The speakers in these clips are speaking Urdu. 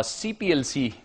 CPLC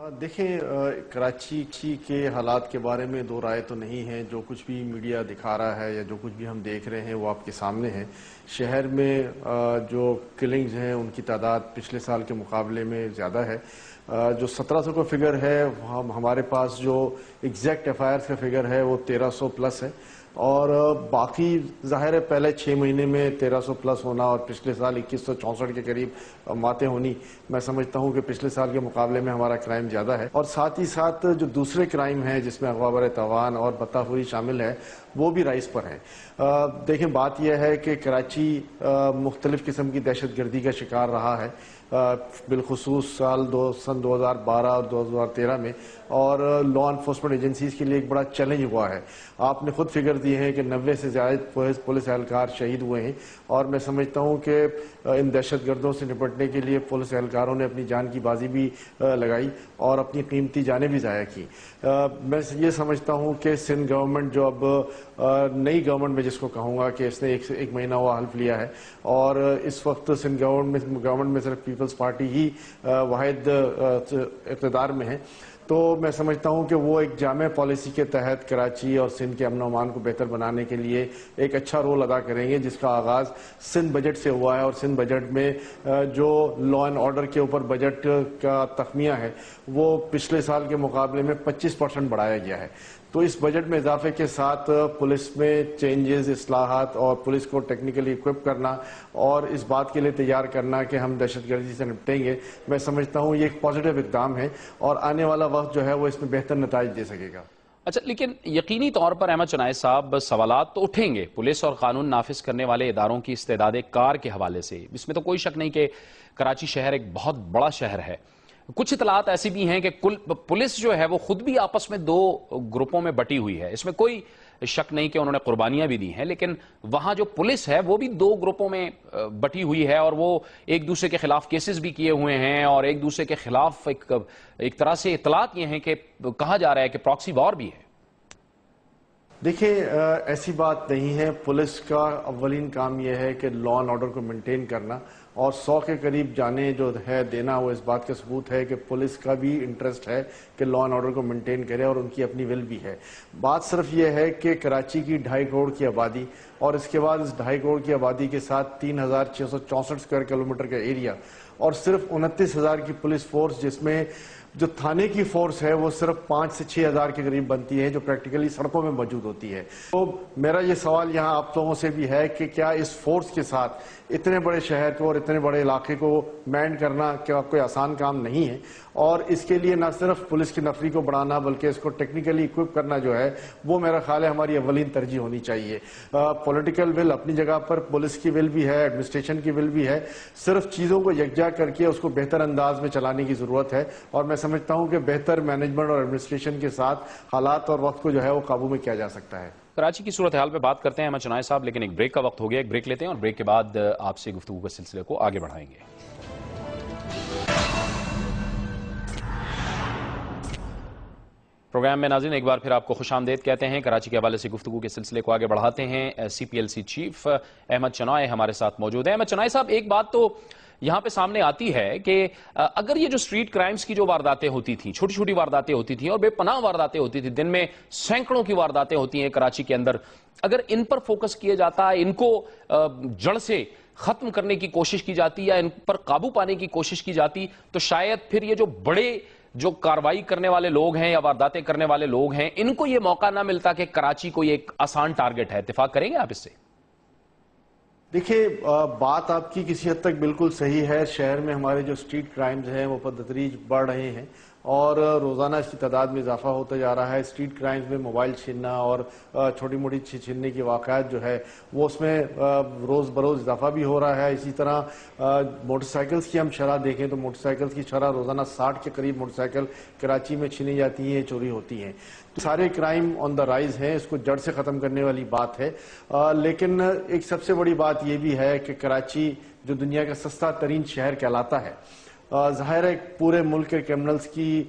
دیکھیں، کراچی کے حالات کے بارے میں دو رائے تو نہیں ہے. جو کچھ بھی میڈیا دکھا رہا ہے یا جو کچھ بھی ہم دیکھ رہے ہیں وہ آپ کے سامنے ہے. شہر میں جو کلنگز ہیں ان کی تعداد پچھلے سال کے مقابلے میں زیادہ ہے. جو 1700 کا فگر ہے، ہمارے پاس جو ایگزیکٹ ایف آئی آرز کا فگر ہے وہ 1300 پلس ہے. اور باقی ظاہر ہے پہلے 6 مہینے میں 1300 پلس ہونا اور پچھلے سال 2164 کے قریب ماتیں ہونی، میں سمجھتا ہوں کہ پچھلے سال کے مقابلے میں ہمارا کرائم زیادہ ہے. اور ساتھ ہی ساتھ جو دوسرے کرائم ہیں جس میں اغوا برتاوان اور بتاخوری شامل ہے وہ بھی رائز پر ہے. دیکھیں، بات یہ ہے کہ کراچی مختلف قسم کی دہشت گردی کا شکار رہا ہے، بالخصوص سن 2012 اور 2013 میں، اور لا انفورسمنٹ ایجنسیز کے لیے ایک بڑا چیلنج ہوا ہے. آپ نے خود فگر دیے ہیں کہ 90 سے زیادہ پولیس اہلکار شہید ہوئے ہیں، اور میں سمجھتا ہوں کہ ان دہشت گردوں سے نپٹنے کے لیے پولیس اہلکاروں نے اپنی جان کی بازی بھی لگائی اور اپنی قیمتی جانیں بھی ضائع کی. میں یہ سمجھتا ہوں کہ سندھ گورنمنٹ جو اب نئی گورنمنٹ میں جس کو کہوں گا کہ اس نے ایک مہینہ ہوا حلف لیا ہے، اور اس وقت سندھ گورنمنٹ میں صرف پیپلز پارٹی ہی واحد اقتدار میں ہے، تو میں سمجھتا ہوں کہ وہ ایک جامع پالیسی کے تحت کراچی اور سندھ کے امن و امان کو بہتر بنانے کے لیے ایک اچھا رول ادا کریں گے، جس کا آغاز سندھ بجٹ سے ہوا ہے. اور سندھ بجٹ میں جو لا اینڈ آرڈر کے اوپر بجٹ کا تخمینہ ہے وہ پچھلے سال کے مقابلے میں 25% بڑھایا گیا ہے. تو اس بجٹ میں اضافے کے ساتھ پولیس میں چینجز، اصلاحات اور پولیس کو ٹیکنیکلی اکوپ کرنا اور اس بات کے لیے تیار کرنا کہ ہم دہشت گردی سے نپٹیں گے، میں سمجھتا ہوں یہ ایک پازیٹیو اقدام ہے اور آنے والا وقت جو ہے وہ اس میں بہتر نتائج دے سکے گا. اچھا، لیکن یقینی طور پر احمد چنائے صاحب سوالات تو اٹھیں گے پولیس اور قانون نافذ کرنے والے اداروں کی استعداد کار کے حوالے سے. اس میں تو کوئی شک نہیں کہ کراچی شہر ایک بہت بڑا شہر ہے. کچھ اطلاعات ایسی بھی ہیں کہ پولیس جو ہے وہ خود بھی آپس میں دو گروپوں میں بٹی ہوئی ہے. اس میں کوئی شک نہیں کہ انہوں نے قربانیاں بھی دی ہیں، لیکن وہاں جو پولیس ہے وہ بھی دو گروپوں میں بٹی ہوئی ہے اور وہ ایک دوسرے کے خلاف کیسز بھی کیے ہوئے ہیں اور ایک دوسرے کے خلاف ایک طرح سے اطلاعات یہ ہیں کہ کہا جا رہا ہے کہ پراکسی وار بھی ہے. دیکھیں، ایسی بات نہیں ہے. پولیس کا اولین کام یہ ہے کہ لا اینڈ آرڈر کو مینٹین کرنا، اور 100 کے قریب جانیں جو ہے دینا، وہ اس بات کا ثبوت ہے کہ پولیس کا بھی انٹرسٹ ہے کہ لا اینڈ آرڈر کو مینٹین کرے اور ان کی اپنی ول بھی ہے. بات صرف یہ ہے کہ کراچی کی 2.5 کروڑ کی آبادی اور اس کے بعد اس 2.5 کروڑ کی آبادی کے ساتھ 3664 اسکوائر کلومیٹر کا ایریا اور صرف 29,000 کی پولیس فورس، جس میں جو تھانے کی فورس ہے وہ صرف 5 سے 6,000 کے قریب بنتی ہے، جو پریکٹیکلی سڑکوں میں موجود ہوتی ہے. تو میرا یہ سوال یہاں آپ لوگوں سے بھی ہے کہ کیا اس فورس کے ساتھ اتنے بڑے شہر کو اور اتنے بڑے علاقے کو مینڈ کرنا کیا کوئی آسان کام نہیں ہے؟ اور اس کے لیے نہ صرف پولیس کی نفری کو بڑھانا بلکہ اس کو ٹیکنیکلی اکوپ کرنا جو ہے وہ میرا خیال ہے ہماری اولین ترجیح ہونی چاہیے. پولیٹیکل ول اپنی جگہ پر، پولیس کی ول بھی ہے، ایڈمنسٹریشن کی ول بھی ہے، صرف چیزوں کو یکجا کر کے اس کو بہتر انداز میں چلانے کی ضرورت ہے. اور میں سمجھتا ہوں کہ بہتر مینجمنٹ اور ایڈمنسٹریشن کے ساتھ حالات اور وقت کو جو ہے وہ قابو میں کیا جا سکتا ہے. کراچی کی صورتحال پہ بات کرتے ہیں احمد چنائے صاحب، لیکن ایک بریک کا وقت ہو گیا. ایک بریک لیتے ہیں اور بریک کے بعد آپ سے گفتگو کے سلسلے کو آگے بڑھائیں گے. پروگرام میں ناظرین ایک بار پھر آپ کو خوش آمدید کہتے ہیں. کراچی کے حوالے سے گفتگو کے سلسلے کو آگے بڑھاتے ہیں. C P L C chief Ahmed Chinoy ہمارے ساتھ موجود ہیں. احمد چنائے صاحب، ایک بات تو یہاں پہ سامنے آتی ہے کہ اگر یہ جو اسٹریٹ کرائمز کی جو وارداتیں ہوتی تھیں، چھوٹی چھوٹی وارداتیں ہوتی تھیں اور بے پناہ وارداتیں ہوتی تھیں، دن میں سینکڑوں کی وارداتیں ہوتی ہیں کراچی کے اندر، اگر ان پر فوکس کیا جاتا، ان کو جڑ سے ختم کرنے کی کوشش کی جاتی یا ان پر قابو پانے کی کوشش کی جاتی، تو شاید پھر یہ جو بڑے جو کاروائی کرنے والے لوگ ہیں یا وارداتیں کرنے والے لوگ ہیں، ان کو یہ موقع نہ ملتا کہ کراچی کو یہ ایک آسان ٹارگٹ ہے. اتفاق کریں گے آپ اس سے؟ دیکھیے، بات آپ کی کسی حد تک بالکل صحیح ہے. شہر میں ہمارے جو اسٹریٹ کرائمز ہیں وہ بتدریج بڑھ رہے ہیں اور روزانہ اس کی تعداد میں اضافہ ہوتا جا رہا ہے. اسٹریٹ کرائمز میں موبائل چھیننا اور چھوٹی موٹی چھیننے کی واقعات جو ہے وہ اس میں روز بروز اضافہ بھی ہو رہا ہے. اسی طرح موٹر سائیکلز کی ہم شرح دیکھیں تو موٹر سائیکلز کی شرح روزانہ 60 کے قریب موٹر سائیکل کراچی میں چھینی جاتی ہیں، چوری ہوتی ہیں. سارے کرائم آن دا رائز ہیں، اس کو جڑ سے ختم کرنے والی بات ہے. لیکن ایک سب سے بڑی بات یہ بھی ہے کہ کراچی جو دنیا کا سستا ترین شہر کہلاتا ہے، ظاہر ہے پورے ملک کے کرمنلز کی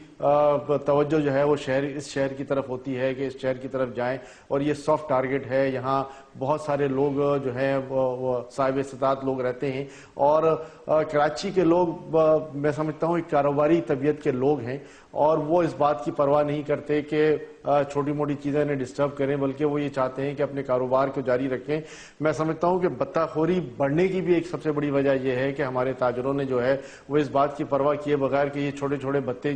توجہ جو ہے وہ اس شہر کی طرف ہوتی ہے کہ اس شہر کی طرف جائیں، اور یہ سافٹ ٹارگٹ ہے. یہاں بہت سارے لوگ جو ہیں وہ صاحب استطاعت لوگ رہتے ہیں، اور کراچی کے لوگ میں سمجھتا ہوں ایک کاروباری طبیعت کے لوگ ہیں اور وہ اس بات کی پرواہ نہیں کرتے کہ چھوٹی موٹی چیزیں انہیں ڈسٹرب کریں، بلکہ وہ یہ چاہتے ہیں کہ اپنے کاروبار کو جاری رکھیں۔ میں سمجھتا ہوں کہ بطہ خوری بڑھنے کی بھی ایک سب سے بڑی وجہ یہ ہے کہ ہمارے تاجروں نے جو ہے وہ اس بات کی پرواہ کیے بغیر کہ یہ چھوٹے چھوٹے بتے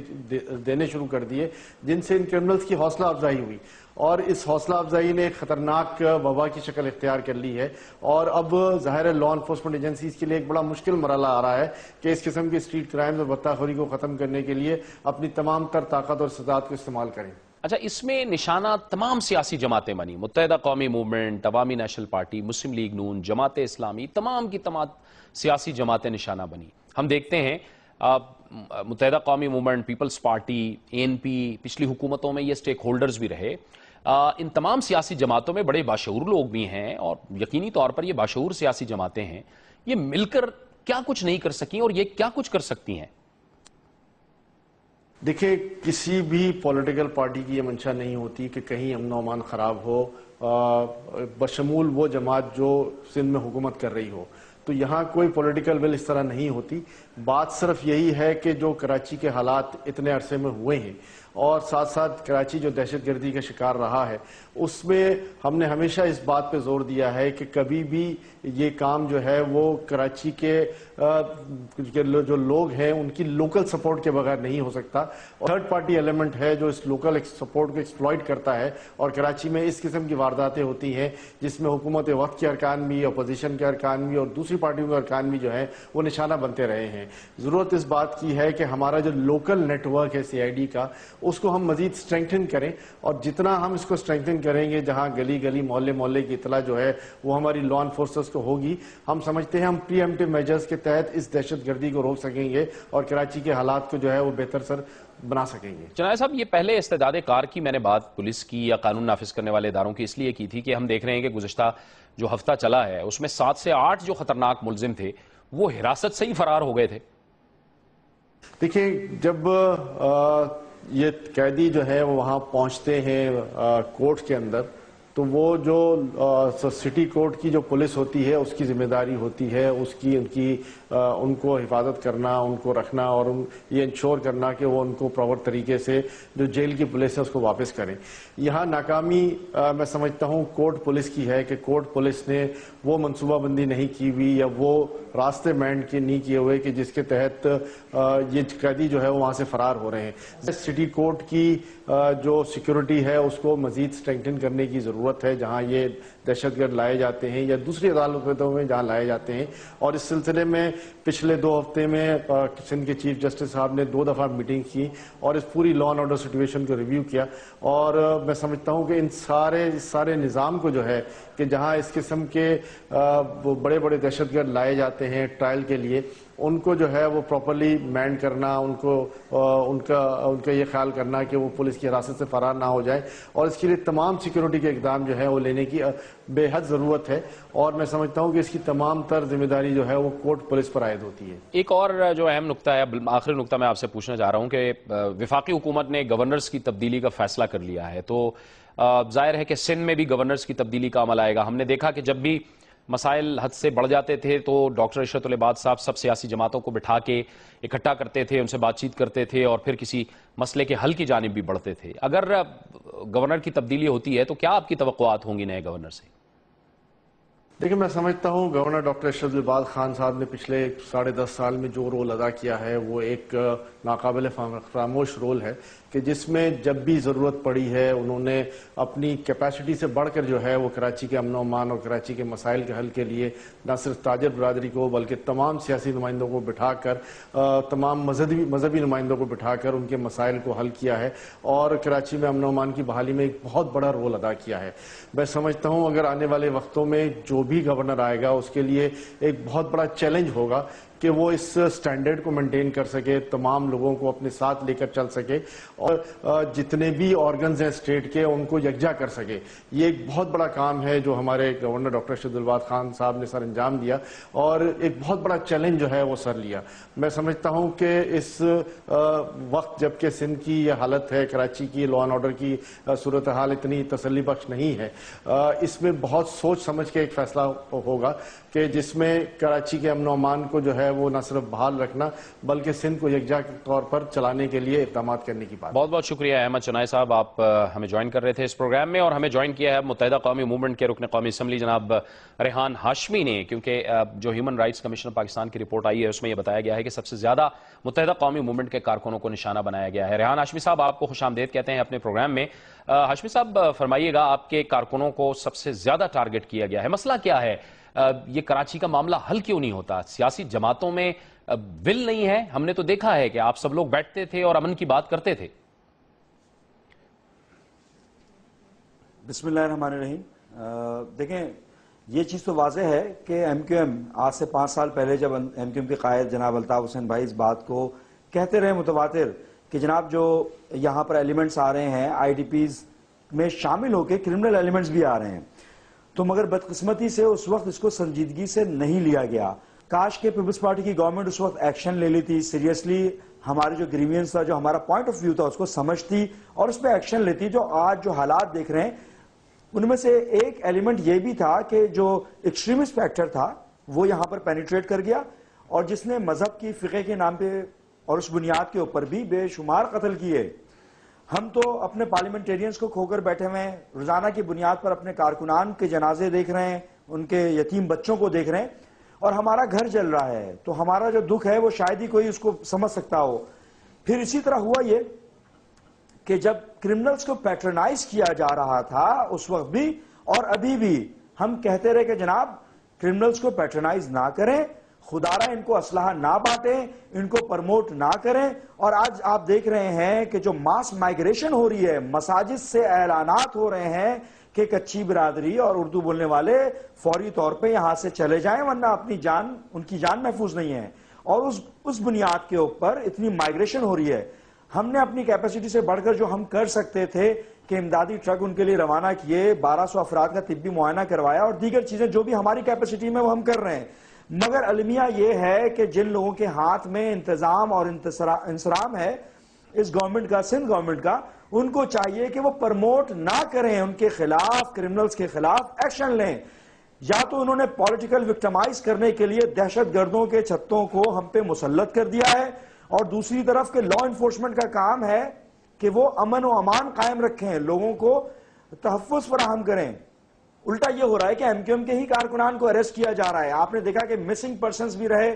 دینے شروع کر دیے، جن سے ان کرمنلز کی حوصلہ افزائی ہوئی، اور اس حوصلہ افزائی نے ایک خطرناک وبا کی شکل اختیار کر لی ہے۔ اور اب ظاہر ہے لا انفورسمنٹ ایجنسیز کے لیے ایک بڑا مشکل مرحلہ آ رہا ہے کہ اس قسم کی اسٹریٹ کرائمز اور بطہ خوری کو ختم کرنے کے لیے اپنی تمام تر طاقت اور استطاعت کو استعمال کریں۔ اچھا، اس میں نشانہ تمام سیاسی جماعتیں بنی، متحدہ قومی موومنٹ، عوامی نیشنل پارٹی، مسلم لیگ نون، جماعت اسلامی، تمام کی تمام سیاسی جماعتیں نشانہ بنی۔ ہم دیکھتے ہیں متحدہ قومی موومنٹ، پیپلز پارٹی، ANP، پچھلی حکومتوں میں یہ سٹیک ہولڈرز بھی رہے۔ ان تمام سیاسی جماعتوں میں بڑے باشعور لوگ بھی ہیں، اور یقینی طور پر یہ باشعور سیاسی جماعتیں ہیں۔ یہ مل کر کیا کچھ نہیں کر سکیں، اور یہ کیا کچھ کر سکتی ہیں؟ دیکھیں، کسی بھی پولیٹیکل پارٹی کی یہ منشا نہیں ہوتی کہ کہیں امن و امان خراب ہو، بشمول وہ جماعت جو سندھ میں حکومت کر رہی ہو۔ تو یہاں کوئی پولیٹیکل ول اس طرح نہیں ہوتی۔ بات صرف یہی ہے کہ جو کراچی کے حالات اتنے عرصے میں ہوئے ہیں، اور ساتھ ساتھ کراچی جو دہشت گردی کا شکار رہا ہے، اس میں ہم نے ہمیشہ اس بات پہ زور دیا ہے کہ کبھی بھی یہ کام جو ہے وہ کراچی کے جو لوگ ہیں ان کی لوکل سپورٹ کے بغیر نہیں ہو سکتا، اور تھرڈ پارٹی ایلیمنٹ ہے جو اس لوکل سپورٹ کو ایکسپلائٹ کرتا ہے، اور کراچی میں اس قسم کی وارداتیں ہوتی ہیں جس میں حکومت وقت کے ارکان بھی، اپوزیشن کے ارکان بھی اور دوسری پارٹیوں کے ارکان بھی جو ہیں وہ نشانہ بنتے رہے ہیں۔ ضرورت اس بات کی ہے کہ ہمارا جو لوکل نیٹ ورک ہے CID کا، اس کو ہم مزید سٹرینگتھن کریں، اور جتنا ہم اس کو سٹرینگتھن کریں گے، جہاں گلی گلی محلے محلے کی اطلاع جو ہے وہ ہماری لا انفورسرز کو ہوگی، ہم سمجھتے ہیں ہم پری ایمپٹیو میجرز کے تحت اس دہشت گردی کو روک سکیں گے اور کراچی کے حالات کو جو ہے وہ بہتر سر بنا سکیں گے۔ جناب صاحب، یہ پہلے استعداد کار کی میں نے بات پولیس کی یا قانون نافذ کرنے والے اداروں کی اس لیے کی تھی کہ ہم دیکھ رہے ہیں کہ گزشتہ جو ہفتہ چلا ہے اس میں 7 سے 8 جو خطرناک ملزم تھے وہ حراست سے ہی فرار ہو گئے تھے۔ دیکھیں، جب یہ قیدی جو ہے وہ وہاں پہنچتے ہیں کورٹ کے اندر، تو وہ جو سٹی کورٹ کی جو پولیس ہوتی ہے اس کی ذمہ داری ہوتی ہے ان کو حفاظت کرنا، ان کو رکھنا، اور یہ انشور کرنا کہ وہ ان کو پراپر طریقے سے جو جیل کی پولیس ہے اس کو واپس کریں۔ یہاں ناکامی میں سمجھتا ہوں کورٹ پولیس کی ہے کہ کورٹ پولیس نے وہ منصوبہ بندی نہیں کی ہوئی یا وہ راستے مینڈ کے نہیں کیے ہوئے کہ جس کے تحت یہ قیدی جو ہے وہاں سے فرار ہو رہے ہیں۔ سٹی کورٹ کی جو سیکیورٹی ہے اس کو مزید سٹرینگتھن کرنے کی ضرورت ہے جہاں یہ دہشت گرد لائے جاتے ہیں یا دوسری عدالتوں میں جہاں لائے جاتے ہیں، اور اس سلسلے میں پچھلے 2 ہفتے میں سندھ کے چیف جسٹس صاحب نے 2 دفعہ میٹنگ کی اور اس پوری لا اینڈ آرڈر سچویشن کو ریویو کیا، اور میں سمجھتا ہوں کہ ان سارے نظام کو جو ہے کہ جہاں اس قسم کے بڑے بڑے دہشت گرد لائے جاتے ہیں ٹرائل کے لیے، ان کو جو ہے وہ پراپرلی مینڈ کرنا، ان کا یہ خیال کرنا کہ وہ پولیس کی حراست سے فرار نہ ہو جائے، اور اس کے لیے تمام سیکیورٹی کے اقدام جو ہے وہ لینے کی بے حد ضرورت ہے، اور میں سمجھتا ہوں کہ اس کی تمام تر ذمہ داری جو ہے وہ کورٹ پولیس پر عائد ہوتی ہے۔ ایک اور جو اہم نقطہ ہے، آخری نقطہ میں آپ سے پوچھنا چاہ رہا ہوں کہ وفاقی حکومت نے گورنرز کی تبدیلی کا فیصلہ کر لیا ہے، تو ظاہر ہے کہ سندھ میں بھی گورنرز کی تبدیلی کا عمل آئے گا۔ ہم نے دیکھا کہ جب بھی مسائل حد سے بڑھ جاتے تھے تو ڈاکٹر عشرت العباد صاحب سب سیاسی جماعتوں کو بٹھا کے اکٹھا کرتے تھے، ان سے بات چیت کرتے تھے اور پھر کسی مسئلے کے حل کی جانب بھی بڑھتے تھے۔ اگر گورنر کی تبدیلی ہوتی ہے تو کیا آپ کی توقعات ہوں گی نئے گورنر سے؟ دیکھیں، میں سمجھتا ہوں گورنر ڈاکٹر عشرت العباد خان صاحب نے پچھلے 10.5 سال میں جو رول ادا کیا ہے وہ ایک ناقابل فراموش رول ہے کہ جس میں جب بھی ضرورت پڑی ہے انہوں نے اپنی کیپیسٹی سے بڑھ کر جو ہے وہ کراچی کے امن و امان اور کراچی کے مسائل کے حل کے لیے نہ صرف تاجر برادری کو بلکہ تمام سیاسی نمائندوں کو بٹھا کر، تمام مذہبی نمائندوں کو بٹھا کر ان کے مسائل کو حل کیا ہے، اور کراچی میں امن و امان کی بحالی میں ایک بہت بڑا رول ادا کیا ہے۔ میں سمجھتا ہوں اگر آنے والے وقتوں میں جو بھی گورنر آئے گا اس کے لیے ایک بہت بڑا چیلنج ہوگا کہ وہ اس سٹینڈرڈ کو مینٹین کر سکے، تمام لوگوں کو اپنے ساتھ لے کر چل سکے، اور جتنے بھی آرگنز ہیں اسٹیٹ کے ان کو یکجا کر سکے۔ یہ ایک بہت بڑا کام ہے جو ہمارے گورنر ڈاکٹر عشرت العباد خان صاحب نے سر انجام دیا، اور ایک بہت بڑا چیلنج جو ہے وہ سر لیا۔ میں سمجھتا ہوں کہ اس وقت جب کہ سندھ کی یہ حالت ہے، کراچی کی لا اینڈ آرڈر کی صورتحال اتنی تسلی بخش نہیں ہے، اس میں بہت سوچ سمجھ کے ایک فیصلہ ہوگا کہ جس میں کراچی کے امن و امان کو جو ہے ہے وہ نہ صرف بحال رکھنا بلکہ سندھ کو یکجا طور پر چلانے کے لیے اقدامات کرنے کی بات. بہت بہت شکریہ احمد چنائے صاحب، آپ ہمیں جوائن کر رہے تھے اس پروگرام میں، اور ہمیں جوائن کیا ہے متحدہ قومی موومنٹ کے رکن قومی اسمبلی جناب ریحان ہاشمی نے، کیونکہ جو ہیومن رائٹس کمیشن پاکستان کی رپورٹ آئی ہے اس میں یہ بتایا گیا ہے کہ سب سے زیادہ متحدہ قومی موومنٹ کے کارکنوں کو نشانہ بنایا گیا ہے. ریحان ہاشمی صاحب، آپ کو خوش آمدید کہتے ہیں اپنے پروگرام میں. ہاشمی صاحب فرمائیے گا، آپ کے کارکنوں کو سب سے زیادہ ٹارگٹ کیا گیا ہے، مسئلہ کیا ہے؟ یہ کراچی کا معاملہ حل کیوں نہیں ہوتا؟ سیاسی جماعتوں میں ول نہیں ہے؟ ہم نے تو دیکھا ہے کہ آپ سب لوگ بیٹھتے تھے اور امن کی بات کرتے تھے. بسم اللہ الرحمن الرحیم. دیکھیں، یہ چیز تو واضح ہے کہ ایم کیو ایم آج سے 5 سال پہلے جب ایم کیو ایم کے قائد جناب الطاف حسین بھائی اس بات کو کہتے رہے متواتر کہ جناب جو یہاں پر ایلیمنٹس آ رہے ہیں آئی ڈی پیز میں شامل ہو کے کرمنل ایلیمنٹس بھی آ رہے ہیں، تو مگر بدقسمتی سے اس وقت اس کو سنجیدگی سے نہیں لیا گیا. کاش کے پیپلز پارٹی کی گورنمنٹ اس وقت ایکشن لے لی تھی، سیریسلی ہمارے جو گریوینس تھا، جو ہمارا پوائنٹ آف ویو تھا اس کو سمجھتی اور اس پہ ایکشن لیتی. جو آج جو حالات دیکھ رہے ہیں ان میں سے ایک ایلیمنٹ یہ بھی تھا کہ جو ایکسٹریمسٹ فیکٹر تھا وہ یہاں پر پینیٹریٹ کر گیا، اور جس نے مذہب کی فقہ کے نام پہ اور اس بنیاد کے اوپر بھی بے شمار قتل کیے. ہم تو اپنے پارلیمنٹیرینز کو کھو کر بیٹھے ہوئے ہیں، روزانہ کی بنیاد پر اپنے کارکنان کے جنازے دیکھ رہے ہیں، ان کے یتیم بچوں کو دیکھ رہے ہیں، اور ہمارا گھر جل رہا ہے. تو ہمارا جو دکھ ہے وہ شاید ہی کوئی اس کو سمجھ سکتا ہو. پھر اسی طرح ہوا یہ کہ جب کرمنلز کو پیٹرنائز کیا جا رہا تھا اس وقت بھی اور ابھی بھی ہم کہتے رہے کہ جناب کرمنلز کو پیٹرنائز نہ کریں، خدارہ ان کو اسلحہ نہ بانٹیں، ان کو پرموٹ نہ کریں. اور آج آپ دیکھ رہے ہیں کہ جو ماس مائگریشن ہو رہی ہے، مساجد سے اعلانات ہو رہے ہیں کہ کچھی برادری اور اردو بولنے والے فوری طور پہ یہاں سے چلے جائیں ورنہ اپنی جان، ان کی جان محفوظ نہیں ہے. اور اس بنیاد کے اوپر اتنی مائگریشن ہو رہی ہے. ہم نے اپنی کیپیسٹی سے بڑھ کر جو ہم کر سکتے تھے کہ امدادی ٹرک ان کے لیے روانہ کیے، 1200 افراد کا طبی معائنہ کروایا، اور دیگر چیزیں جو بھی ہماری کیپیسٹی میں وہ ہم کر رہے ہیں. مگر المیہ یہ ہے کہ جن لوگوں کے ہاتھ میں انتظام اور انصرام ہے اس گورنمنٹ کا، سندھ گورنمنٹ کا، ان کو چاہیے کہ وہ پرموٹ نہ کریں، ان کے خلاف، کرمنلز کے خلاف ایکشن لیں. یا تو انہوں نے پولیٹیکل وکٹمائز کرنے کے لیے دہشت گردوں کے چھتوں کو ہم پہ مسلط کر دیا ہے، اور دوسری طرف کہ لا انفورسمنٹ کا کام ہے کہ وہ امن و امان قائم رکھیں، لوگوں کو تحفظ فراہم کریں. الٹا یہ ہو رہا ہے کہ ایم کیو ایم کے ہی کارکنان کو اریسٹ کیا جا رہا ہے. آپ نے دیکھا کہ مسنگ پرسنز بھی رہے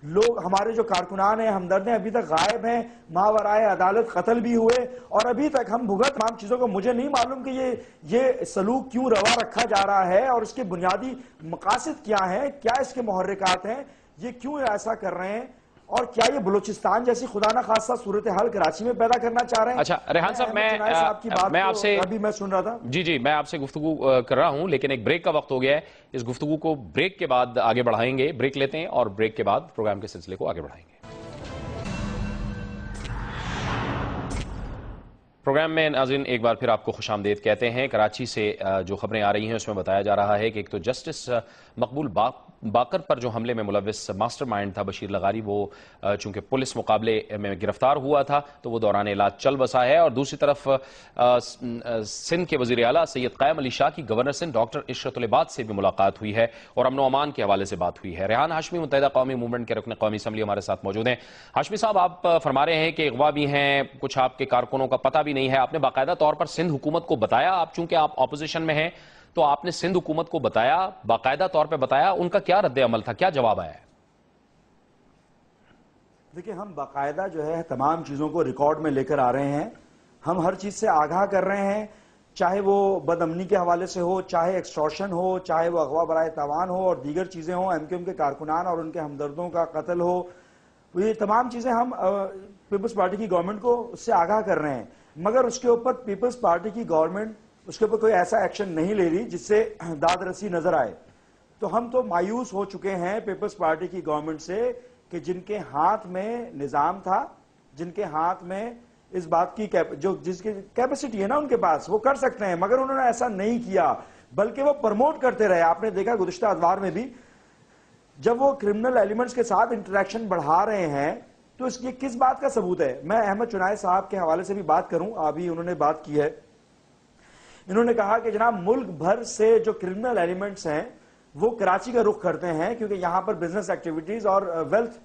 لوگ، ہمارے جو کارکنان ہیں، ہمدرد ہیں، ابھی تک غائب ہیں، ماورائے عدالت قتل بھی ہوئے، اور ابھی تک ہم بھگت تمام چیزوں کو. مجھے نہیں معلوم کہ یہ سلوک کیوں روا رکھا جا رہا ہے اور اس کے بنیادی مقاصد کیا ہیں، کیا اس کے محرکات ہیں، یہ کیوں ایسا کر رہے ہیں، اور کیا یہ بلوچستان جیسی خدا نہ خاصہ صورتحال کراچی میں پیدا کرنا چاہ رہے ہیں؟ اچھا ریحان صاحب، میں آپ سے ابھی میں سن رہا تھا، جی میں آپ سے گفتگو کر رہا ہوں، لیکن ایک بریک کا وقت ہو گیا ہے. اس گفتگو کو بریک کے بعد آگے بڑھائیں گے. بریک لیتے ہیں اور بریک کے بعد پروگرام کے سلسلے کو آگے بڑھائیں گے. پروگرام میں ناظرین ایک بار پھر آپ کو خوش آمدید کہتے ہیں. کراچی سے جو خبریں آ رہی ہیں اس میں بتایا جا رہا ہے کہ ایک تو جسٹس مقبول باقر پر جو حملے میں ملوث ماسٹر مائنڈ تھا بشیر لغاری، وہ چونکہ پولیس مقابلے میں گرفتار ہوا تھا تو وہ دوران علاج چل بسا ہے. اور دوسری طرف سندھ کے وزیر اعلیٰ سید قائم علی شاہ کی گورنر سندھ ڈاکٹر عشرت العباد سے بھی ملاقات ہوئی ہے اور امن و امان کے حوالے سے بات ہوئی ہے. ریحان ہاشمی متحدہ قومی موومنٹ کے رکن قومی اسمبلی ہمارے ساتھ موجود ہیں. ہاشمی صاحب، آپ فرما رہے ہیں کہ اغوا بھی ہیں، کچھ آپ کے کارکنوں کا پتہ بھی نہیں ہے. آپ نے باقاعدہ طور پر سندھ حکومت کو بتایا، آپ چونکہ آپ اپوزیشن میں ہیں تو آپ نے سندھ حکومت کو بتایا، باقاعدہ طور پہ بتایا، ان کا کیا رد عمل تھا، کیا جواب آیا ہے؟ دیکھیں، ہم باقاعدہ جو ہے تمام چیزوں کو ریکارڈ میں لے کر آ رہے ہیں. ہم ہر چیز سے آگاہ کر رہے ہیں، چاہے وہ بد امنی کے حوالے سے ہو، چاہے ایکسٹورشن ہو، چاہے وہ اغوا برائے تاوان ہو اور دیگر چیزیں ہوں، ایم کیو ایم کے کارکنان اور ان کے ہمدردوں کا قتل ہو. یہ تمام چیزیں ہم پیپلز پارٹی کی گورنمنٹ کو اس سے آگاہ کر رہے ہیں. مگر اس کے اوپر پیپلز پارٹی کی گورنمنٹ اس کے اوپر کوئی ایسا ایکشن نہیں لے رہی جس سے داد رسی نظر آئے. تو ہم تو مایوس ہو چکے ہیں پیپلز پارٹی کی گورنمنٹ سے کہ جن کے ہاتھ میں نظام تھا، جن کے ہاتھ میں اس بات کی جس کی کیپیسٹی ہے نا ان کے پاس، وہ کر سکتے ہیں، مگر انہوں نے ایسا نہیں کیا بلکہ وہ پرموٹ کرتے رہے. آپ نے دیکھا گزشتہ ادوار میں بھی جب وہ کرمنل ایلیمنٹس کے ساتھ انٹریکشن بڑھا رہے ہیں تو اس کی کس بات کا ثبوت ہے؟ میں احمد چنائے صاحب کے حوالے سے بھی بات کروں، ابھی انہوں نے بات کی ہے. انہوں نے کہا کہ جناب ملک بھر سے جو کرمنل ایلیمنٹس ہیں وہ کراچی کا رخ کرتے ہیں کیونکہ یہاں پر بزنس ایکٹیویٹیز اور ویلتھ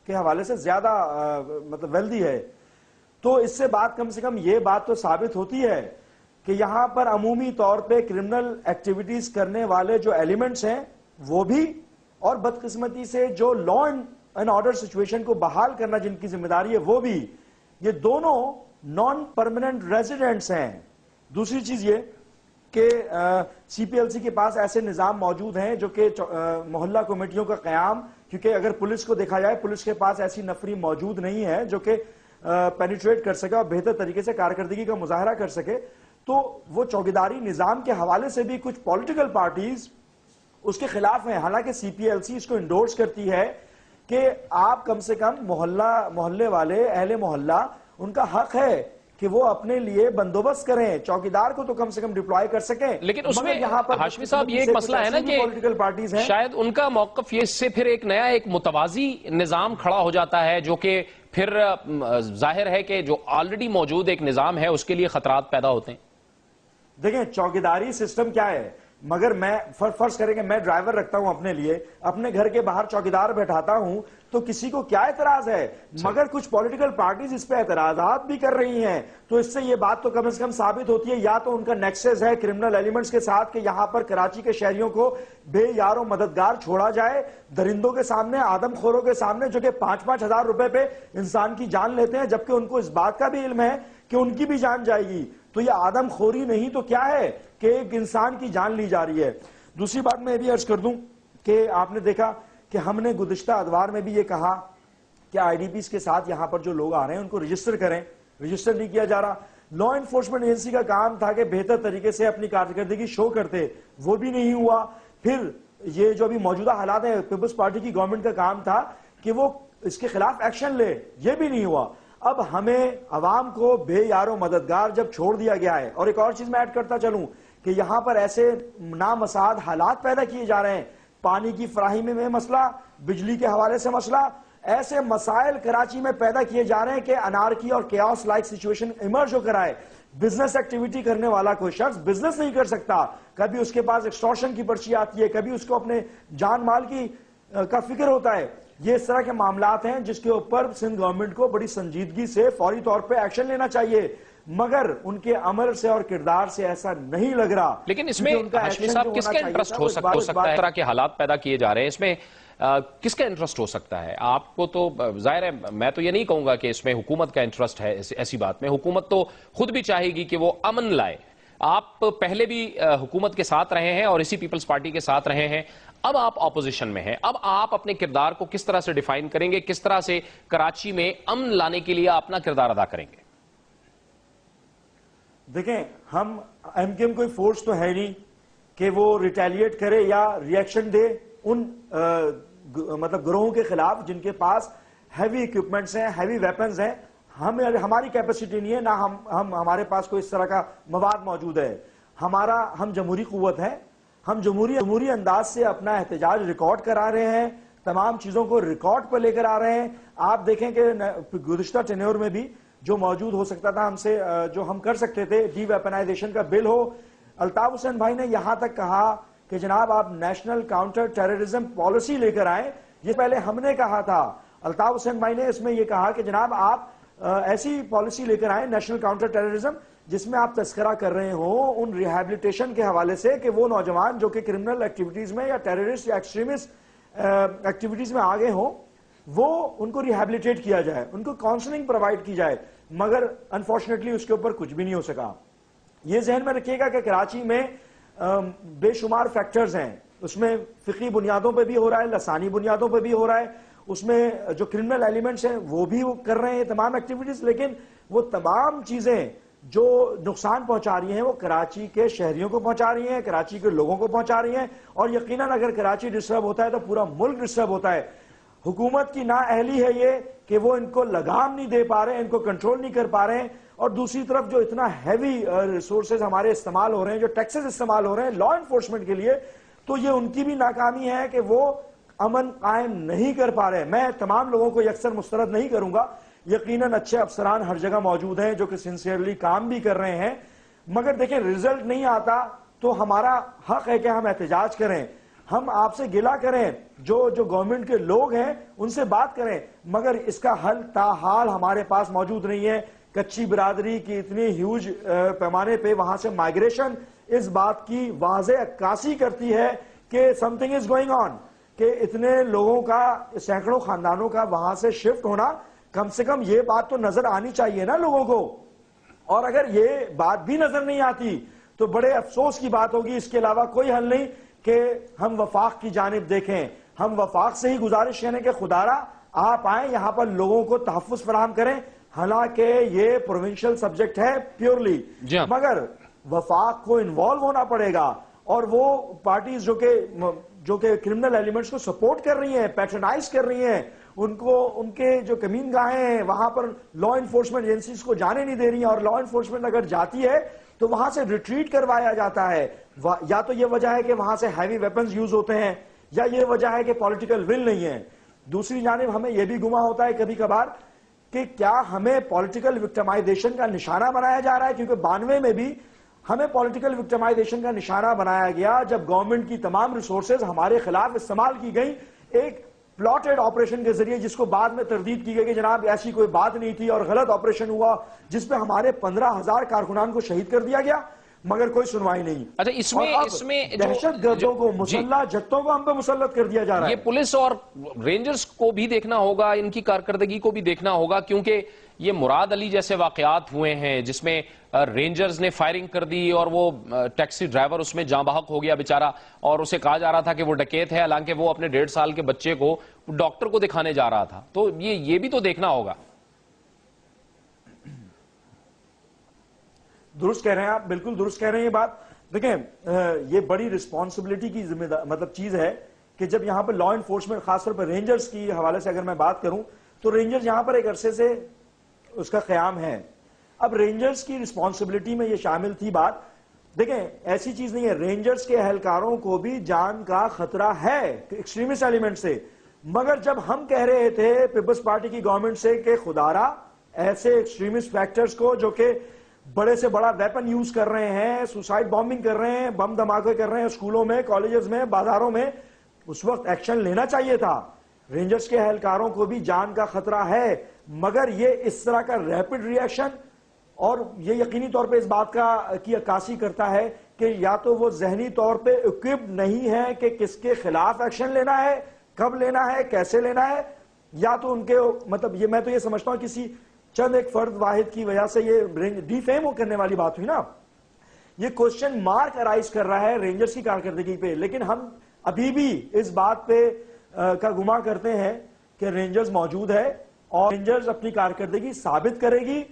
کے حوالے سے زیادہ مطلب ویلدی ہے. تو اس سے بات کم سے کم یہ بات تو ثابت ہوتی ہے کہ یہاں پر عمومی طور پہ کرمنل ایکٹیویٹیز کرنے والے جو ایلیمنٹس ہیں وہ بھی، اور بدقسمتی سے جو لا اینڈ آرڈر سچویشن کو بحال کرنا جن کی ذمہ داری ہے وہ بھی، یہ دونوں نان پرماننٹ ریزیڈنٹس ہیں. دوسری چیز یہ کہ سی پی ایل سی کے پاس ایسے نظام موجود ہیں جو کہ محلہ کمیٹیوں کا قیام، کیونکہ اگر پولیس کو دیکھا جائے پولیس کے پاس ایسی نفری موجود نہیں ہے جو کہ پینیٹریٹ کر سکے اور بہتر طریقے سے کارکردگی کا مظاہرہ کر سکے. تو وہ چوکیداری نظام کے حوالے سے بھی کچھ پولیٹیکل پارٹیز اس کے خلاف ہیں. حالانکہ سی پی ایل سی اس کو انڈورس کرتی ہے کہ آپ کم سے کم محلے والے اہل محلہ ان کا حق ہے کہ وہ اپنے لیے بندوبست کریں، چوکیدار کو تو کم سے کم ڈپلوائے کر سکیں. لیکن اس میں ہاشمی صاحب یہ ایک مسئلہ ہے نا کہ پولیٹیکل پارٹیز ہیں، شاید ان کا موقف یہ اس سے پھر ایک نیا ایک متوازی نظام کھڑا ہو جاتا ہے جو کہ پھر ظاہر ہے کہ جو آلریڈی موجود ایک نظام ہے اس کے لیے خطرات پیدا ہوتے ہیں. دیکھیں چوکیداری سسٹم کیا ہے، مگر میں فرض کریں کہ میں ڈرائیور رکھتا ہوں اپنے لیے، اپنے گھر کے باہر چوکیدار بیٹھاتا ہوں تو کسی کو کیا اعتراض ہے، مگر کچھ پولیٹیکل پارٹیز اس پہ اعتراضات بھی کر رہی ہیں. تو اس سے یہ بات تو کم سے کم ثابت ہوتی ہے یا تو ان کا نیکسس ہے کرمنل ایلیمنٹس کے ساتھ کہ یہاں پر کراچی کے شہریوں کو بے یار و مددگار چھوڑا جائے، درندوں کے سامنے، آدم خوروں کے سامنے جو کہ 5-5 ہزار روپے پہ انسان کی جان لیتے ہیں، جبکہ ان کو اس بات کا بھی علم ہے کہ ان کی بھی جان جائے گی. تو یہ آدم خوری نہیں تو کیا ہے کہ ایک انسان کی جان لی جا رہی ہے. دوسری بات میں یہ بھی عرض کر دوں کہ آپ نے دیکھا کہ ہم نے گزشتہ ادوار میں بھی یہ کہا کہ آئی ڈی پیز کے ساتھ یہاں پر جو لوگ آ رہے ہیں ان کو رجسٹر کریں، رجسٹر نہیں کیا جا رہا. لا انفورسمنٹ ایجنسی کا کام تھا کہ بہتر طریقے سے اپنی کارکردگی شو کرتے، وہ بھی نہیں ہوا. پھر یہ جو ابھی موجودہ حالات ہیں، پیپلز پارٹی کی گورنمنٹ کا کام تھا کہ وہ اس کے خلاف ایکشن لے، یہ بھی نہیں ہوا. اب ہمیں عوام کو بے یار و مددگار جب چھوڑ دیا گیا ہے، اور ایک اور چیز میں ایڈ کرتا چلوں کہ یہاں پر ایسے نامساعد حالات پیدا کیے جا رہے ہیں، پانی کی فراہمی میں مسئلہ، بجلی کے حوالے سے مسئلہ، ایسے مسائل کراچی میں پیدا کیے جا رہے ہیں کہ انارکی اور کیاس لائک سچویشن ایمرج ہو کر آئے. بزنس ایکٹیویٹی کرنے والا کوئی شخص بزنس نہیں کر سکتا، کبھی اس کے پاس ایکسٹورشن کی پرچی آتی ہے، کبھی اس کو اپنے جان مال کا فکر ہوتا ہے. یہ اس طرح کے معاملات ہیں جس کے اوپر سندھ گورنمنٹ کو بڑی سنجیدگی سے فوری طور پہ ایکشن لینا چاہیے، مگر ان کے عمل سے اور کردار سے ایسا نہیں لگ رہا. لیکن اس میں ہاشمی صاحب کس کا انٹرسٹ ہو سکتا ہے؟ اس طرح کے حالات پیدا کیے جا رہے ہیں، اس میں کس کا انٹرسٹ ہو سکتا ہے؟ آپ کو تو ظاہر ہے، میں تو یہ نہیں کہوں گا کہ اس میں حکومت کا انٹرسٹ ہے. ایسی بات میں حکومت تو خود بھی چاہے گی کہ وہ امن لائے. آپ پہلے بھی حکومت کے ساتھ رہے ہیں اور اسی پیپلز پارٹی کے ساتھ رہے ہیں، اب آپ اپوزیشن میں ہیں. اب آپ اپنے کردار کو کس طرح سے ڈیفائن کریں گے؟ کس طرح سے کراچی میں امن لانے کے لیے اپنا کردار ادا کریں گے؟ دیکھیں، ہم ایم کیو ایم کوئی فورس تو ہے نہیں کہ وہ ریٹیلیٹ کرے یا ریئیکشن دے ان مطلب گروہوں کے خلاف جن کے پاس ہیوی اکوپمنٹس ہیں، ہیوی ویپنز ہیں. ہماری کیپیسٹی نہیں ہے، نہ ہمارے پاس کوئی اس طرح کا مواد موجود ہے. ہم جمہوری قوت ہے، ہم جمہوری انداز سے اپنا احتجاج ریکارڈ کرا رہے ہیں، تمام چیزوں کو ریکارڈ پر لے کر آ رہے ہیں. آپ دیکھیں کہ گزشتہ ٹینیور میں بھی جو موجود ہو سکتا تھا ہم سے، جو ہم کر سکتے تھے، ڈی ویپنائزیشن کا بل ہو. الطاف حسین بھائی نے یہاں تک کہا کہ جناب آپ نیشنل کاؤنٹر ٹیررزم پالیسی لے کر آئیں. یہ پہلے ہم نے کہا تھا. الطاف حسین بھائی نے اس میں یہ کہا کہ جناب آپ ایسی پالیسی لے کر آئیں نیشنل کاؤنٹر ٹیررزم جس میں آپ تذکرہ کر رہے ہوں ان ریہیبلیٹیشن کے حوالے سے کہ وہ نوجوان جو کہ کرمنل ایکٹیویٹیز میں یا ٹیررسٹ یا ایکسٹریمسٹ ایکٹیویٹیز میں آگے ہوں، وہ ان کو ریہیبلیٹیٹ کیا جائے، ان کو کاؤنسلنگ پرووائڈ کی جائے. مگر انفارچونیٹلی اس کے اوپر کچھ بھی نہیں ہو سکا. یہ ذہن میں رکھیے گا کہ کراچی میں بے شمار فیکٹرز ہیں، اس میں فقہی بنیادوں پہ بھی ہو رہا ہے، لسانی بنیادوں پہ بھی ہو رہا ہے، اس میں جو کرمنل ایلیمنٹس ہیں وہ بھی کر رہے ہیں تمام ایکٹیویٹیز. لیکن وہ تمام چیزیں جو نقصان پہنچا رہی ہیں وہ کراچی کے شہریوں کو پہنچا رہی ہیں، کراچی کے لوگوں کو پہنچا رہی ہیں. اور یقیناً اگر کراچی ڈسٹرب ہوتا ہے تو پورا ملک ڈسٹرب ہوتا ہے. حکومت کی نااہلی ہے یہ کہ وہ ان کو لگام نہیں دے پا رہے ہیں، ان کو کنٹرول نہیں کر پا رہے ہیں. اور دوسری طرف جو اتنا ہیوی ریسورسز ہمارے استعمال ہو رہے ہیں، جو ٹیکسز استعمال ہو رہے ہیں لا انفورسمنٹ کے لیے، تو یہ ان کی بھی ناکامی ہے کہ وہ امن قائم نہیں کر پا رہے. میں تمام لوگوں کو یکسر مسترد نہیں کروں گا، یقیناً اچھے افسران ہر جگہ موجود ہیں جو کہ سنسیئرلی کام بھی کر رہے ہیں. مگر دیکھیں، رزلٹ نہیں آتا تو ہمارا حق ہے کہ ہم احتجاج کریں. ہم آپ سے گلہ کریں، جو گورنمنٹ کے لوگ ہیں ان سے بات کریں، مگر اس کا حل تاحال ہمارے پاس موجود نہیں ہے۔ کچی برادری کی اتنی ہیوج پیمانے پہ وہاں سے مائگریشن اس بات کی واضح عکاسی کرتی ہے کہ some thing is going on, کہ اتنے لوگوں کا، سینکڑوں خاندانوں کا وہاں سے شفٹ ہونا، کم سے کم یہ بات تو نظر آنی چاہیے نا لوگوں کو۔ اور اگر یہ بات بھی نظر نہیں آتی تو بڑے افسوس کی بات ہوگی، اس کے علاوہ کوئی حل نہیں کہ ہم وفاق کی جانب دیکھیں۔ ہم وفاق سے ہی گزارش کریں کہ خدارہ آپ آئیں یہاں پر لوگوں کو تحفظ فراہم کریں، حالانکہ یہ پروونشل سبجیکٹ ہے پیورلی، مگر وفاق کو انوالو ہونا پڑے گا، اور وہ پارٹیز جو کہ کرمنل ایلیمنٹس کو سپورٹ کر رہی ہیں، پیٹرنائز کر رہی ہیں، ان کے جو کمین گاہیں ہیں وہاں پر لا انفورسمنٹ ایجنسیز کو جانے نہیں دے رہی ہیں، اور لا انفورسمنٹ اگر جاتی ہے تو وہاں سے ریٹریٹ کروایا جاتا ہے۔ یا تو یہ وجہ ہے کہ وہاں سے ہیوی ویپنز یوز ہوتے ہیں، یا یہ وجہ ہے کہ پولیٹیکل ول نہیں ہے۔ دوسری جانب ہمیں یہ بھی گما ہوتا ہے کبھی کبھار کہ کیا ہمیں پولیٹیکل وکٹمائزیشن کا نشانہ بنایا جا رہا ہے، کیونکہ 92 میں بھی ہمیں پولیٹیکل وکٹمائزیشن کا نشانہ بنایا گیا جب گورنمنٹ کی تمام ریسورسز ہمارے خلاف استعمال کی گئی ایک پلاٹڈ آپریشن کے ذریعے، جس کو بعد میں تردید کی گئی کہ جناب ایسی کوئی بات نہیں تھی اور غلط آپریشن ہوا، جس پہ ہمارے 15,000 کارکنان کو شہید کر دیا گیا، مگر کوئی سنوائی نہیں۔ اچھا، اس میں دہشت گردوں کو، مسلح جتوں کو ہم پہ مسلط کر دیا جا رہا ہے۔ یہ پولیس اور رینجرز کو بھی دیکھنا ہوگا، ان کی کارکردگی کو بھی دیکھنا ہوگا، کیونکہ یہ مراد علی جیسے واقعات ہوئے ہیں جس میں رینجرز نے فائرنگ کر دی اور وہ ٹیکسی ڈرائیور اس میں جاں بحق ہو گیا بیچارہ، اور اسے کہا جا رہا تھا کہ وہ ڈکیت ہے، حالانکہ وہ اپنے 1.5 سال کے بچے کو ڈاکٹر کو دکھانے جا رہا تھا۔ تو یہ بھی تو دیکھنا ہوگا۔ درست کہہ رہے ہیں آپ، بالکل درست کہہ رہے ہیں یہ بات۔ دیکھیں یہ بڑی رسپانسبلٹی کی ذمہ دار مطلب چیز ہے کہ جب یہاں پر لا انفورسمنٹ، خاص طور پر رینجرز کی حوالے سے اگر میں بات کروں تو رینجرز یہاں پر ایک عرصے سے اس کا قیام ہے۔ اب رینجرز کی رسپانسبلٹی میں یہ شامل تھی بات، دیکھیں ایسی چیز نہیں ہے، رینجرز کے اہلکاروں کو بھی جان کا خطرہ ہے ایکسٹریمسٹ ایلیمنٹ سے، مگر جب ہم کہہ رہے تھے پیپلز پارٹی کی گورنمنٹ سے کہ خدارہ ایسے ایکسٹریمسٹ فیکٹرز کو جو کہ بڑے سے بڑا ویپن یوز کر رہے ہیں، سوسائڈ بامبنگ کر رہے ہیں، بم دھماکے کر رہے ہیں اسکولوں میں، کالجز میں، بازاروں میں، اس وقت ایکشن لینا چاہیے تھا۔ رینجرز کے اہلکاروں کو بھی جان کا خطرہ ہے، مگر یہ اس طرح کا ریپڈ ری ایکشن، اور یہ یقینی طور پہ اس بات کی عکاسی کرتا ہے کہ یا تو وہ ذہنی طور پہ اکوپڈ نہیں ہے کہ کس کے خلاف ایکشن لینا ہے، کب لینا ہے، کیسے لینا ہے، یا تو ان کے مطلب یہ میں تو یہ سمجھتا ہوں کسی چند ایک فرد واحد کی وجہ سے یہ ڈی فیم کرنے والی بات ہوئی نا، یہ کوشچن مارک ارائز کر رہا ہے رینجرز کی کارکردگی پہ۔ لیکن ہم ابھی بھی اس بات پہ کا گما کرتے ہیں کہ رینجرز موجود ہے اور رینجرز اپنی کارکردگی ثابت کرے گی،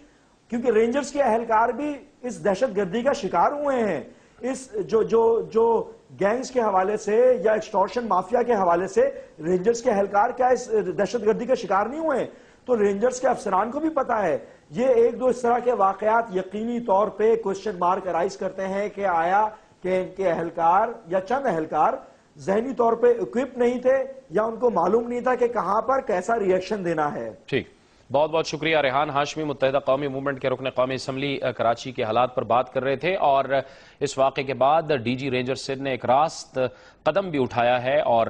کیونکہ رینجرز کے اہلکار بھی اس دہشت گردی کا شکار ہوئے ہیں۔ اس جو گینگز کے حوالے سے یا ایکسٹورشن مافیا کے حوالے سے رینجرز کے اہلکار کیا اس دہشت گردی کا شکار نہیں ہوئے؟ تو رینجرز کے افسران کو بھی پتا ہے۔ یہ ایک دو اس طرح کے واقعات یقینی طور پہ کوشچن مارک ارائز کرتے ہیں کہ آیا کہ ان کے اہلکار یا چند اہلکار ذہنی طور پہ اکوپ نہیں تھے، یا ان کو معلوم نہیں تھا کہ کہاں پر کیسا ری ایکشن دینا ہے۔ ٹھیک، بہت بہت شکریہ۔ ریحان ہاشمی، متحدہ قومی موومنٹ کے رکن قومی اسمبلی، کراچی کے حالات پر بات کر رہے تھے، اور اس واقعے کے بعد ڈی جی رینجر سندھ نے ایک راست قدم بھی اٹھایا ہے، اور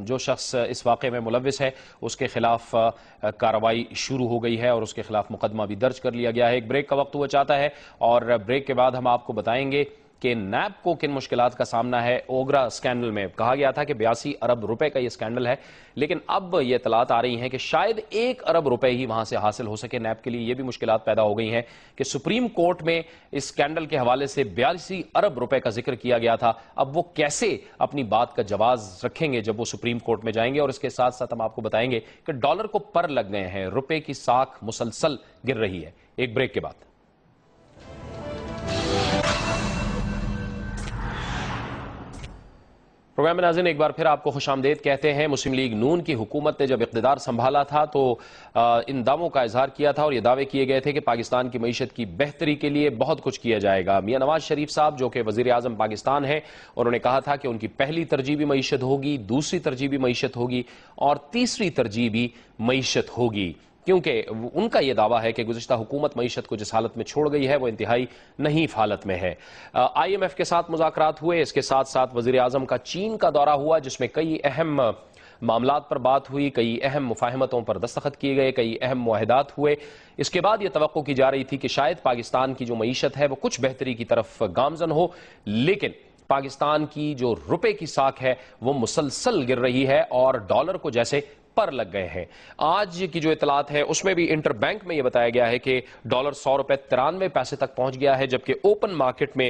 جو شخص اس واقعے میں ملوث ہے اس کے خلاف کارروائی شروع ہو گئی ہے اور اس کے خلاف مقدمہ بھی درج کر لیا گیا ہے۔ ایک بریک کا وقت ہوا چاہتا ہے، اور بریک کے بعد ہم آپ کو بتائیں گے کہ نیب کو کن مشکلات کا سامنا ہے۔ اوگرا سکینڈل میں کہا گیا تھا کہ 82 ارب روپے کا یہ سکینڈل ہے، لیکن اب یہ اطلاعات آ رہی ہیں کہ شاید 1 ارب روپے ہی وہاں سے حاصل ہو سکے۔ نیب کے لیے یہ بھی مشکلات پیدا ہو گئی ہیں کہ سپریم کورٹ میں اس سکینڈل کے حوالے سے 82 ارب روپے کا ذکر کیا گیا تھا، اب وہ کیسے اپنی بات کا جواز رکھیں گے جب وہ سپریم کورٹ میں جائیں گے۔ اور اس کے ساتھ ساتھ ہم آپ کو بتائیں گے کہ ڈالر کو پر لگ گئے ہیں، روپے کی ساکھ مسلسل گر رہی ہے۔ ایک بریک کے بعد پروگرام میں ناظرین ایک بار پھر آپ کو خوش آمدید کہتے ہیں۔ مسلم لیگ نون کی حکومت نے جب اقتدار سنبھالا تھا تو ان دعووں کا اظہار کیا تھا، اور یہ دعوے کیے گئے تھے کہ پاکستان کی معیشت کی بہتری کے لیے بہت کچھ کیا جائے گا۔ میاں نواز شریف صاحب جو کہ وزیر اعظم پاکستان ہیں، انہوں نے کہا تھا کہ ان کی پہلی ترجیح بھی معیشت ہوگی، دوسری ترجیح بھی معیشت ہوگی، اور تیسری ترجیح بھی معیشت ہوگی۔ کیونکہ ان کا یہ دعویٰ ہے کہ گزشتہ حکومت معیشت کو جس حالت میں چھوڑ گئی ہے وہ انتہائی نحیف حالت میں ہے۔ آئی ایم ایف کے ساتھ مذاکرات ہوئے، اس کے ساتھ ساتھ وزیر اعظم کا چین کا دورہ ہوا جس میں کئی اہم معاملات پر بات ہوئی، کئی اہم مفاہمتوں پر دستخط کیے گئے، کئی اہم معاہدات ہوئے۔ اس کے بعد یہ توقع کی جا رہی تھی کہ شاید پاکستان کی جو معیشت ہے وہ کچھ بہتری کی طرف گامزن ہو، لیکن پاکستان کی جو روپے کی ساکھ ہے وہ مسلسل گر رہی ہے اور ڈالر کو جیسے پر لگ گئے ہیں۔ آج کی جو اطلاعات ہے اس میں بھی انٹر بینک میں یہ بتایا گیا ہے کہ ڈالر 100 روپے 93 پیسے تک پہنچ گیا ہے، جبکہ اوپن مارکیٹ میں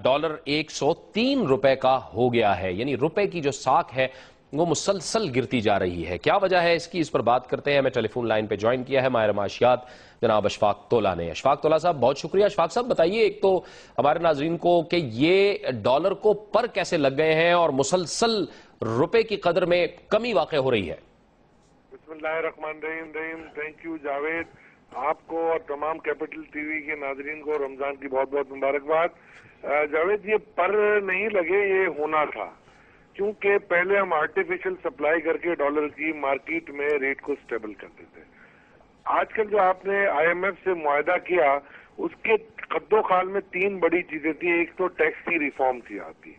ڈالر 103 روپے کا ہو گیا ہے، یعنی روپے کی جو ساکھ ہے وہ مسلسل گرتی جا رہی ہے۔ کیا وجہ ہے اس کی، اس پر بات کرتے ہیں۔ ہمیں ٹیلی فون لائن پہ جوائن کیا ہے ماہر معاشیات جناب اشفاق تولا نے۔ اشفاق تولا صاحب بہت شکریہ۔ اشفاق صاحب بتائیے ایک تو ہمارے ناظرین کو کہ یہ ڈالر کو پر کیسے لگ گئے ہیں اور مسلسل روپے کی قدر میں کمی واقع ہو رہی ہے۔ بسم اللہ الرحمن الرحیم۔ تھینک یو جاوید، آپ کو اور تمام کیپٹل ٹی وی کے ناظرین کو رمضان کی بہت بہت مبارکباد۔ جاوید یہ پر نہیں لگے، یہ ہونا تھا، کیونکہ پہلے ہم آرٹیفیشل سپلائی کر کے ڈالر کی مارکیٹ میں ریٹ کو سٹیبل کرتے تھے۔ آج کل جو آپ نے آئی ایم ایف سے معاہدہ کیا اس کے قد و خال میں 3 بڑی چیزیں تھیں۔ ایک تو ٹیکس کی ریفارم تھی آپ کی،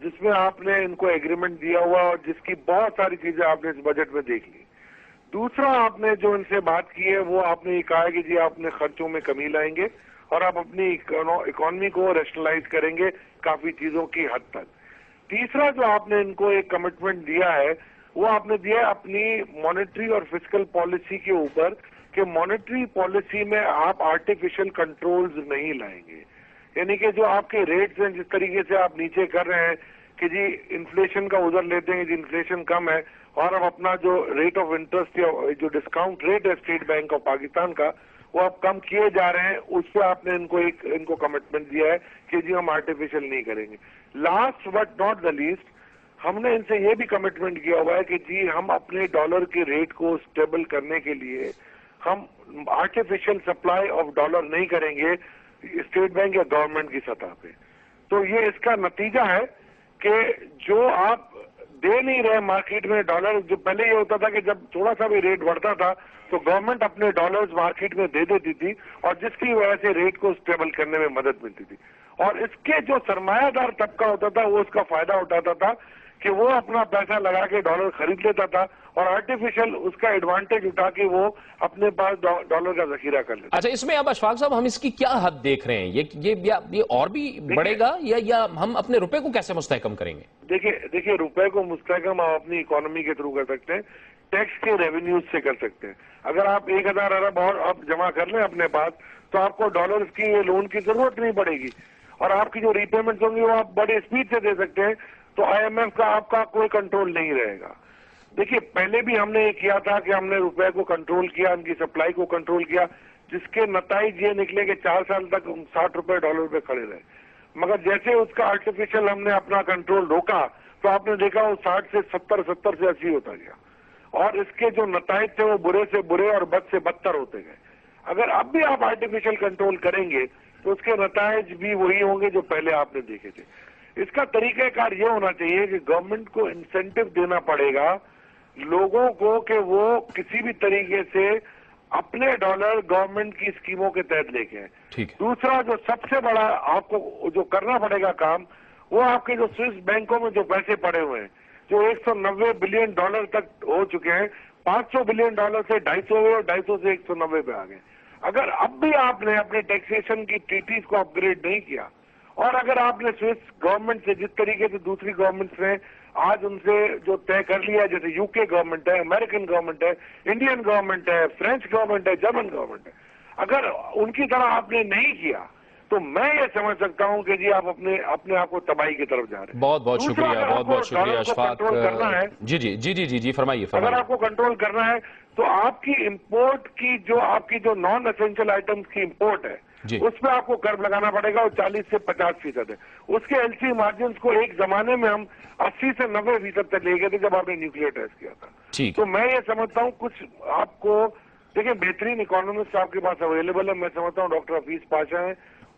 جس میں آپ نے ان کو ایگریمنٹ دیا ہوا اور جس کی بہت ساری چیزیں آپ نے اس بجٹ میں دیکھ لی۔ دوسرا آپ نے جو ان سے بات کی ہے وہ آپ نے یہ کہا ہے کہ جی آپ اپنے خرچوں میں کمی لائیں گے اور آپ اپنی اکانومی کو ریشنلائز کریں گے کافی چیزوں کی حد تک۔ تیسرا جو آپ نے ان کو ایک کمٹمنٹ دیا ہے وہ آپ نے دیا ہے اپنی مانیٹری اور فسکل پالیسی کے اوپر کہ مانیٹری پالیسی میں آپ آرٹیفیشل کنٹرولز نہیں لائیں گے، یعنی کہ جو آپ کے ریٹس ہیں جس طریقے سے آپ نیچے کر رہے ہیں کہ جی انفلیشن کا عذر لیتے ہیں، جی انفلیشن کم ہے اور اب اپنا جو ریٹ آف انٹرسٹ یا جو ڈسکاؤنٹ ریٹ ہے اسٹیٹ بینک آف پاکستان کا وہ آپ کم کیے جا رہے ہیں، اس پہ آپ نے ان کو کمٹمنٹ دیا ہے کہ جی ہم آرٹیفیشل نہیں کریں گے۔ Last but not the least, ہم نے ان سے یہ بھی کمٹمنٹ کیا ہوا ہے کہ جی ہم اپنے ڈالر کے ریٹ کو سٹیبل کرنے کے لیے ہم آرٹیفیشل سپلائی آف ڈالر نہیں کریں گے اسٹیٹ بینک یا گورنمنٹ کی سطح پہ۔ تو یہ اس کا نتیجہ ہے کہ جو آپ دے نہیں رہے مارکیٹ میں ڈالر، جو پہلے یہ ہوتا تھا کہ جب تھوڑا سا بھی ریٹ بڑھتا تھا تو گورنمنٹ اپنے ڈالرز مارکیٹ میں دے دیتی تھی اور جس کی وجہ سے ریٹ کو سٹیبل کرنے میں مدد ملتی تھی، اور اس کے جو سرمایہ دار طبقہ ہوتا تھا وہ اس کا فائدہ اٹھاتا تھا کہ وہ اپنا پیسہ لگا کے ڈالر خرید لیتا تھا اور آرٹیفیشل اس کا ایڈوانٹیج اٹھا کے وہ اپنے پاس ڈالر کا ذخیرہ کر لیتا۔ اچھا، اس میں اب اشفاق صاحب ہم اس کی کیا حد دیکھ رہے ہیں؟ یہ اور بھی بڑھے گا یا ہم اپنے روپے کو کیسے مستحکم کریں گے؟ دیکھیں روپے کو مستحکم ہم اپنی اکانومی کے تھرو کر سکتے ہیں، ٹیکس کے ریونیوز سے کر سکتے ہیں۔ اگر آپ 1000 ارب اور اب جمع کر لیں اپنے پاس تو آپ کو ڈالرز کی لون کی ضرورت نہیں پڑے گی اور آپ کی جو ریپیمنٹس ہوں گی وہ آپ بڑے اسپیڈ سے دے سکتے ہیں، تو آئی ایم ایف کا آپ کا کوئی کنٹرول نہیں رہے گا۔ دیکھیے پہلے بھی ہم نے یہ کیا تھا کہ ہم نے روپے کو کنٹرول کیا، ان کی سپلائی کو کنٹرول کیا، جس کے نتائج یہ نکلے کہ 4 سال تک 60 روپے ڈالر پہ کھڑے رہے، مگر جیسے اس کا آرٹیفیشل ہم نے اپنا کنٹرول روکا تو آپ نے دیکھا وہ 60 سے 70 70 سے 80 ہوتا گیا اور اس کے جو نتائج تھے وہ برے سے برے اور بد سے بدتر ہوتے گئے۔ اگر اب بھی آپ آرٹیفیشل کنٹرول کریں گے تو اس کے نتائج بھی وہی ہوں گے جو پہلے آپ نے دیکھے تھے۔ اس کا طریقہ کار یہ ہونا چاہیے کہ گورنمنٹ کو انسینٹو دینا پڑے گا لوگوں کو کہ وہ کسی بھی طریقے سے اپنے ڈالر گورنمنٹ کی اسکیموں کے تحت لے کے آئیں۔ دوسرا جو سب سے بڑا آپ کو جو کرنا پڑے گا کام، وہ آپ کے جو سوئس بینکوں میں جو پیسے پڑے ہوئے ہیں جو 190 بلین ڈالر تک ہو چکے ہیں، 500 بلین ڈالر سے 250 ہوئے اور 250 سے 190 پہ آ گئے۔ اگر اب بھی آپ نے اپنے ٹیکسیشن کی ٹریٹیز کو اپ گریڈ نہیں کیا اور اگر آپ نے سوئس گورنمنٹ سے جس طریقے سے دوسری گورنمنٹس نے آج ان سے جو طے کر لیا، جیسے یو کے گورنمنٹ ہے، امریکن گورنمنٹ ہے، انڈین گورنمنٹ ہے، فرینچ گورنمنٹ ہے، جرمن گورنمنٹ ہے، اگر ان کی طرح آپ نے نہیں کیا تو میں یہ سمجھ سکتا ہوں کہ جی آپ اپنے آپ کو تباہی کی طرف جا رہے ہیں۔ بہت بہت شکریہ اشفاق۔ جی فرمائیے۔ اگر آپ کو کنٹرول کرنا ہے تو آپ کی امپورٹ کی جو نان اسینشل آئٹمز کی امپورٹ ہے اس پہ آپ کو کرب لگانا پڑے گا، اور 40 سے 50% ہے۔ اس کے ایل سی مارجنز کو ایک زمانے میں ہم 80 سے 90% تک لے گئے تھے جب آپ نے نیوکلیئر ٹیسٹ کیا تھا۔ تو میں یہ سمجھتا ہوں کچھ آپ کو دیکھیں بہترین اکانومسٹ آپ کے پاس اویلیبل ہے، میں سمجھتا ہوں ڈاکٹر حفیظ پاشا ہیں،